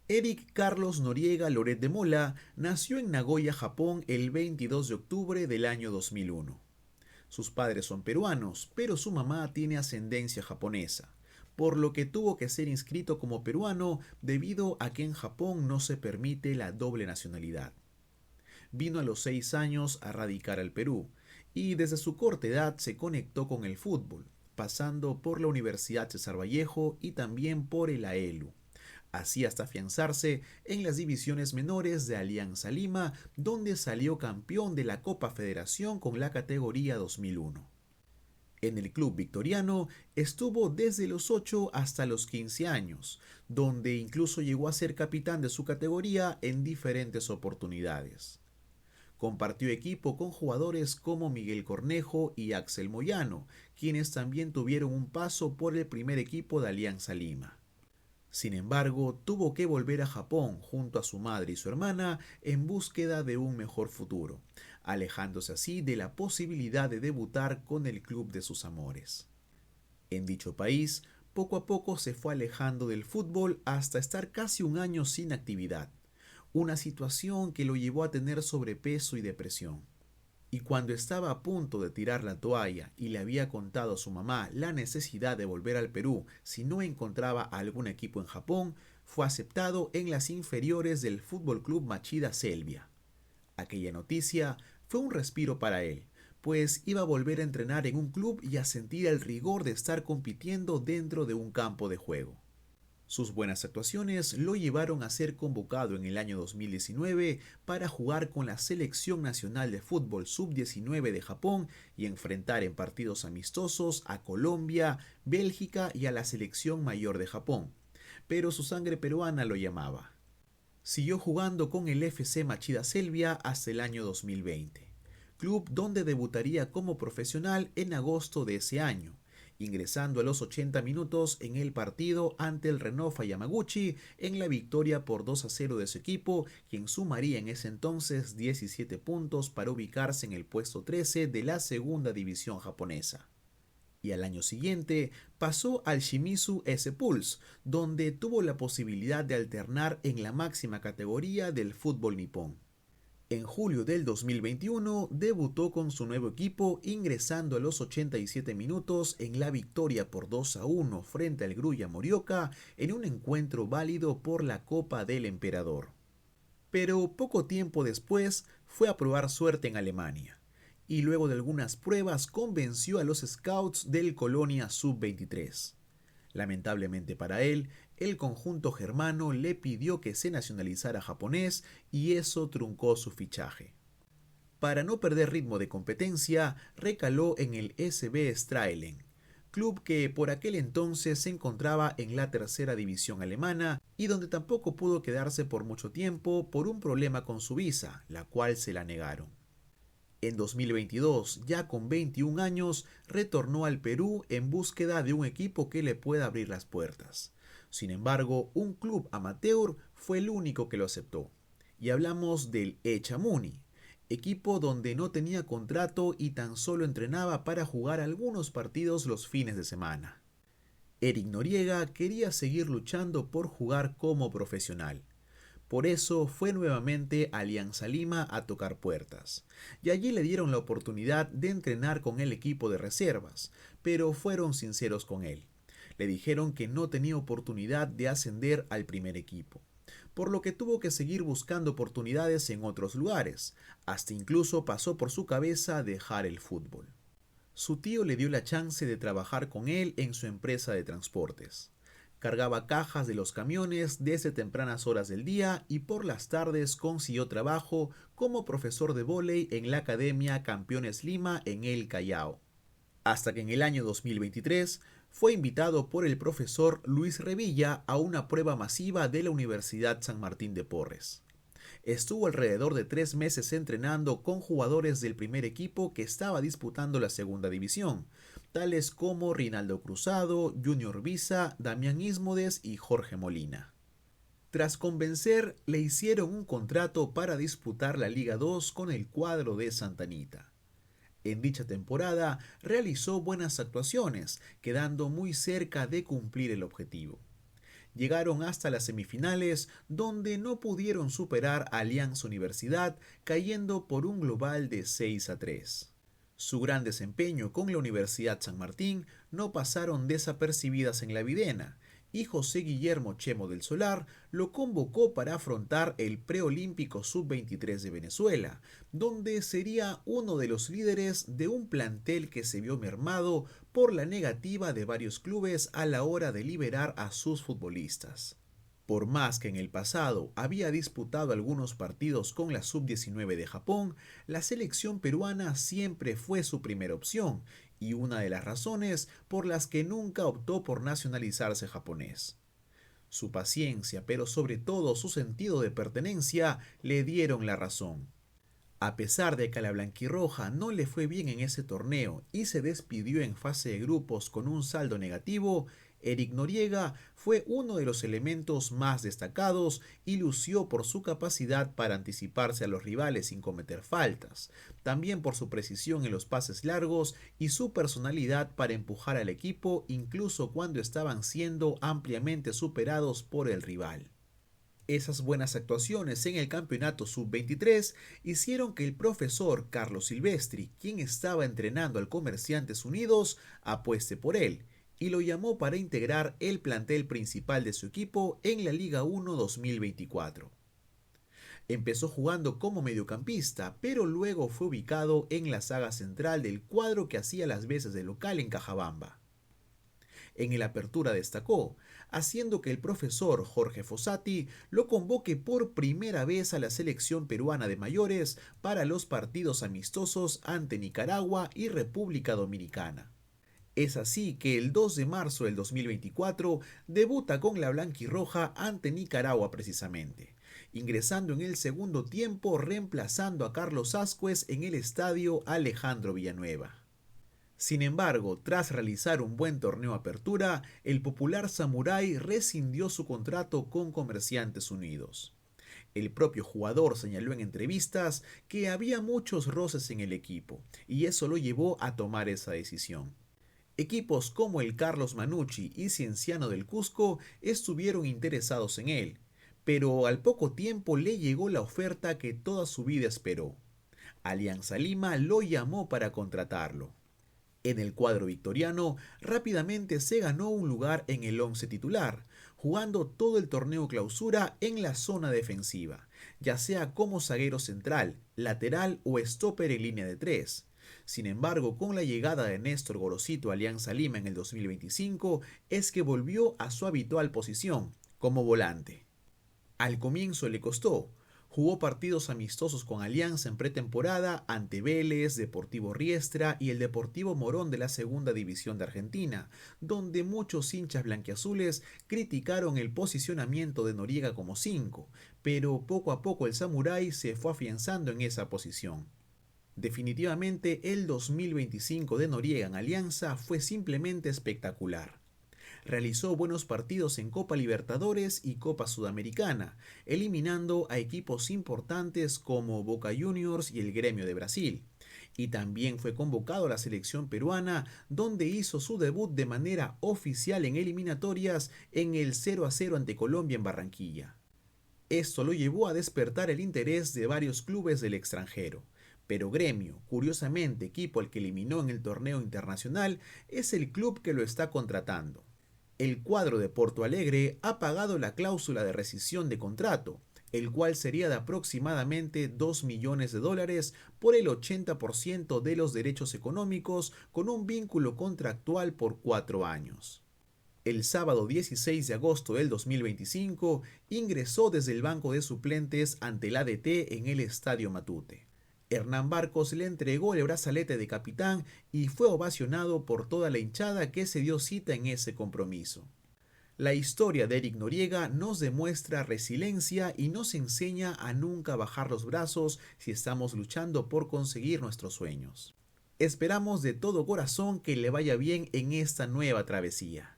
Eric Carlos Noriega Loret de Mola nació en Nagoya, Japón, el 22 de octubre del año 2001. Sus padres son peruanos, pero su mamá tiene ascendencia japonesa, por lo que tuvo que ser inscrito como peruano debido a que en Japón no se permite la doble nacionalidad. Vino a los 6 años a radicar al Perú y desde su corta edad se conectó con el fútbol, pasando por la Universidad César Vallejo y también por el AELU, así hasta afianzarse en las divisiones menores de Alianza Lima, donde salió campeón de la Copa Federación con la categoría 2001. En el club victoriano estuvo desde los 8 hasta los 15 años, donde incluso llegó a ser capitán de su categoría en diferentes oportunidades. Compartió equipo con jugadores como Miguel Cornejo y Axel Moyano, quienes también tuvieron un paso por el primer equipo de Alianza Lima. Sin embargo, tuvo que volver a Japón junto a su madre y su hermana en búsqueda de un mejor futuro, alejándose así de la posibilidad de debutar con el club de sus amores. En dicho país, poco a poco se fue alejando del fútbol hasta estar casi un año sin actividad, una situación que lo llevó a tener sobrepeso y depresión. Y cuando estaba a punto de tirar la toalla y le había contado a su mamá la necesidad de volver al Perú si no encontraba algún equipo en Japón, fue aceptado en las inferiores del Fútbol Club Machida Selvia. Aquella noticia fue un respiro para él, pues iba a volver a entrenar en un club y a sentir el rigor de estar compitiendo dentro de un campo de juego. Sus buenas actuaciones lo llevaron a ser convocado en el año 2019 para jugar con la Selección Nacional de Fútbol Sub-19 de Japón y enfrentar en partidos amistosos a Colombia, Bélgica y a la Selección Mayor de Japón. Pero su sangre peruana lo llamaba. Siguió jugando con el FC Machida Selvia hasta el año 2020, club donde debutaría como profesional en agosto de ese año, ingresando a los 80 minutos en el partido ante el Renofa Yamaguchi en la victoria por 2-0 de su equipo, quien sumaría en ese entonces 17 puntos para ubicarse en el puesto 13 de la segunda división japonesa. Y al año siguiente pasó al Shimizu S-Pulse, donde tuvo la posibilidad de alternar en la máxima categoría del fútbol nipón. En julio del 2021 debutó con su nuevo equipo ingresando a los 87 minutos en la victoria por 2-1 frente al Grulla Morioka en un encuentro válido por la Copa del Emperador. Pero poco tiempo después fue a probar suerte en Alemania y luego de algunas pruebas convenció a los scouts del Colonia Sub-23. Lamentablemente para él, el conjunto germano le pidió que se nacionalizara japonés y eso truncó su fichaje. Para no perder ritmo de competencia, recaló en el SB Strahlen, club que por aquel entonces se encontraba en la tercera división alemana y donde tampoco pudo quedarse por mucho tiempo por un problema con su visa, la cual se la negaron. En 2022, ya con 21 años, retornó al Perú en búsqueda de un equipo que le pueda abrir las puertas. Sin embargo, un club amateur fue el único que lo aceptó. Y hablamos del Echamuni, equipo donde no tenía contrato y tan solo entrenaba para jugar algunos partidos los fines de semana. Eric Noriega quería seguir luchando por jugar como profesional. Por eso fue nuevamente a Alianza Lima a tocar puertas, y allí le dieron la oportunidad de entrenar con el equipo de reservas, pero fueron sinceros con él. Le dijeron que no tenía oportunidad de ascender al primer equipo, por lo que tuvo que seguir buscando oportunidades en otros lugares, hasta incluso pasó por su cabeza dejar el fútbol. Su tío le dio la chance de trabajar con él en su empresa de transportes. Cargaba cajas de los camiones desde tempranas horas del día y por las tardes consiguió trabajo como profesor de vóley en la Academia Campeones Lima en El Callao. Hasta que en el año 2023 fue invitado por el profesor Luis Revilla a una prueba masiva de la Universidad San Martín de Porres. Estuvo alrededor de 3 meses entrenando con jugadores del primer equipo que estaba disputando la segunda división, tales como Rinaldo Cruzado, Junior Visa, Damián Ismodes y Jorge Molina. Tras convencer, le hicieron un contrato para disputar la Liga 2 con el cuadro de Santa Anita. En dicha temporada realizó buenas actuaciones, quedando muy cerca de cumplir el objetivo. Llegaron hasta las semifinales, donde no pudieron superar a Alianza Universidad, cayendo por un global de 6-3. Su gran desempeño con la Universidad San Martín no pasaron desapercibidas en la Videna, y José Guillermo Chemo del Solar lo convocó para afrontar el preolímpico sub-23 de Venezuela, donde sería uno de los líderes de un plantel que se vio mermado por la negativa de varios clubes a la hora de liberar a sus futbolistas. Por más que en el pasado había disputado algunos partidos con la sub-19 de Japón, la selección peruana siempre fue su primera opción y una de las razones por las que nunca optó por nacionalizarse japonés. Su paciencia, pero sobre todo su sentido de pertenencia, le dieron la razón. A pesar de que a la blanquirroja no le fue bien en ese torneo y se despidió en fase de grupos con un saldo negativo, Eric Noriega fue uno de los elementos más destacados y lució por su capacidad para anticiparse a los rivales sin cometer faltas, también por su precisión en los pases largos y su personalidad para empujar al equipo incluso cuando estaban siendo ampliamente superados por el rival. Esas buenas actuaciones en el campeonato sub-23 hicieron que el profesor Carlos Silvestri, quien estaba entrenando al Comerciantes Unidos, apueste por él y lo llamó para integrar el plantel principal de su equipo en la Liga 1 2024. Empezó jugando como mediocampista, pero luego fue ubicado en la saga central del cuadro que hacía las veces de local en Cajabamba. En el Apertura destacó, haciendo que el profesor Jorge Fossati lo convoque por primera vez a la selección peruana de mayores para los partidos amistosos ante Nicaragua y República Dominicana. Es así que el 2 de marzo del 2024 debuta con la blanquirroja ante Nicaragua precisamente, ingresando en el segundo tiempo reemplazando a Carlos Ascuez en el estadio Alejandro Villanueva. Sin embargo, tras realizar un buen torneo apertura, el popular samurái rescindió su contrato con Comerciantes Unidos. El propio jugador señaló en entrevistas que había muchos roces en el equipo, y eso lo llevó a tomar esa decisión. Equipos como el Carlos Manucci y Cienciano del Cusco estuvieron interesados en él, pero al poco tiempo le llegó la oferta que toda su vida esperó. Alianza Lima lo llamó para contratarlo. En el cuadro victoriano, rápidamente se ganó un lugar en el once titular, jugando todo el torneo clausura en la zona defensiva, ya sea como zaguero central, lateral o stopper en línea de 3. Sin embargo, con la llegada de Néstor Gorosito a Alianza Lima en el 2025, es que volvió a su habitual posición, como volante. Al comienzo le costó. Jugó partidos amistosos con Alianza en pretemporada ante Vélez, Deportivo Riestra y el Deportivo Morón de la Segunda División de Argentina, donde muchos hinchas blanquiazules criticaron el posicionamiento de Noriega como 5, pero poco a poco el samurái se fue afianzando en esa posición. Definitivamente el 2025 de Noriega en Alianza fue simplemente espectacular. Realizó buenos partidos en Copa Libertadores y Copa Sudamericana, eliminando a equipos importantes como Boca Juniors y el Gremio de Brasil. Y también fue convocado a la selección peruana, donde hizo su debut de manera oficial en eliminatorias en el 0-0 ante Colombia en Barranquilla. Esto lo llevó a despertar el interés de varios clubes del extranjero. Pero Gremio, curiosamente equipo al que eliminó en el torneo internacional, es el club que lo está contratando. El cuadro de Porto Alegre ha pagado la cláusula de rescisión de contrato, el cual sería de aproximadamente $2 millones por el 80% de los derechos económicos, con un vínculo contractual por 4 años. El sábado 16 de agosto del 2025 ingresó desde el banco de suplentes ante el ADT en el Estadio Matute. Hernán Barcos le entregó el brazalete de capitán y fue ovacionado por toda la hinchada que se dio cita en ese compromiso. La historia de Eric Noriega nos demuestra resiliencia y nos enseña a nunca bajar los brazos si estamos luchando por conseguir nuestros sueños. Esperamos de todo corazón que le vaya bien en esta nueva travesía.